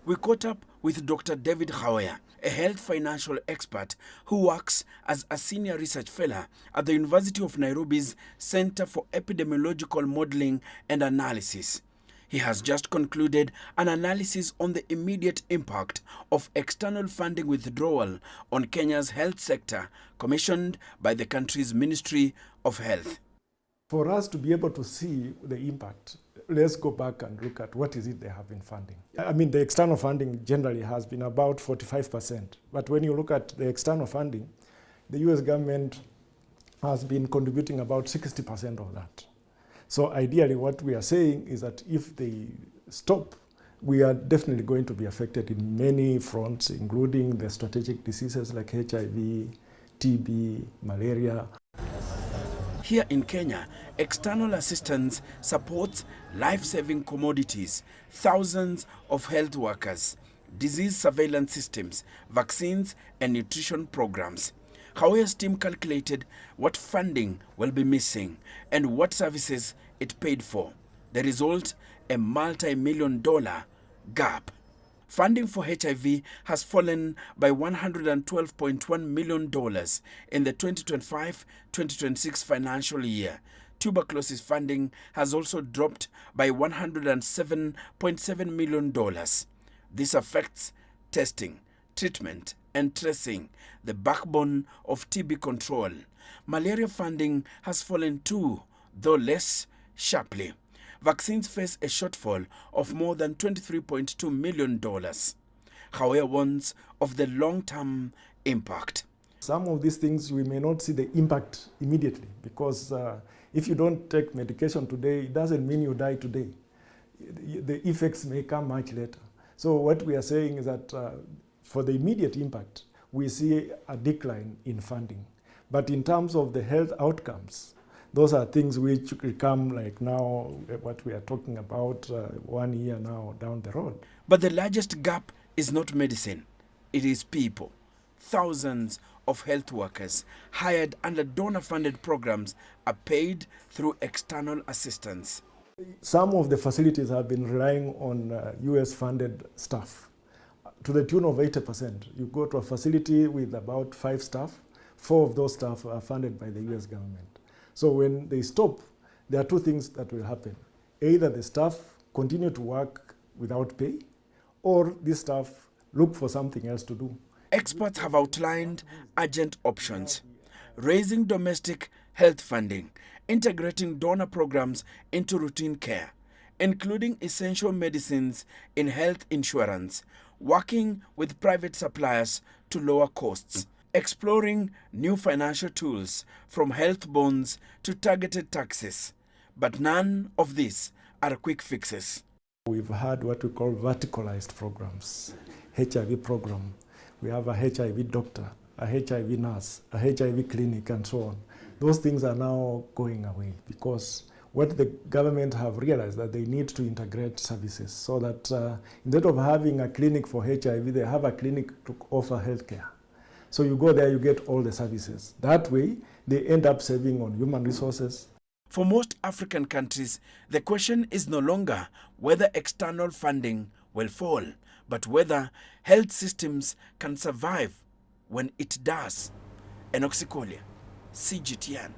We caught up with Dr. David Khawea, a health financial expert who works as a senior research fellow at the University of Nairobi's Center for Epidemiological Modeling and Analysis. He has just concluded an analysis on the immediate impact of external funding withdrawal on Kenya's health sector, commissioned by the country's Ministry of Health. For us to be able to see the impact, let's go back and look at what is it they have been funding. I mean, the external funding generally has been about 45%. But when you look at the external funding, the US government has been contributing about 60% of that. So ideally, what we are saying is that if they stop, we are definitely going to be affected in many fronts, including the strategic diseases like HIV, TB, malaria. Here in Kenya, external assistance supports life-saving commodities, thousands of health workers, disease surveillance systems, vaccines, and nutrition programs. Khawea's team calculated what funding will be missing and what services it paid for. The result, a multi-million-dollar gap. Funding for HIV has fallen by $112.1 million in the 2025-2026 financial year. Tuberculosis funding has also dropped by $107.7 million. This affects testing, treatment, and tracing, the backbone of TB control. Malaria funding has fallen too, though less sharply. Vaccines face a shortfall of more than $23.2 million. Khawea warns of the long-term impact. Some of these things we may not see the impact immediately because if you don't take medication today, it doesn't mean you die today. The effects may come much later. So what we are saying is that for the immediate impact, we see a decline in funding. But in terms of the health outcomes, those are things which will come like now, what we are talking about 1 year now down the road. But the largest gap is not medicine, it is people. Thousands of health workers hired under donor-funded programs are paid through external assistance. Some of the facilities have been relying on US-funded staff to the tune of 80%. You go to a facility with about 5 staff, 4 of those staff are funded by the US government. So when they stop, there are 2 things that will happen. Either the staff continue to work without pay, or this staff look for something else to do. Experts have outlined urgent options: raising domestic health funding, integrating donor programs into routine care, including essential medicines in health insurance, working with private suppliers to lower costs, exploring new financial tools from health bonds to targeted taxes. But none of these are quick fixes. We've had what we call verticalized programs, HIV program. We have a HIV doctor, a HIV nurse, a HIV clinic, and so on. Those things are now going away because what the government have realized that they need to integrate services so that instead of having a clinic for HIV, they have a clinic to offer healthcare. So you go there, you get all the services. That way, they end up saving on human resources. For most African countries, the question is no longer whether external funding will fall, but whether health systems can survive when it does. Enoxikolia, CGTN.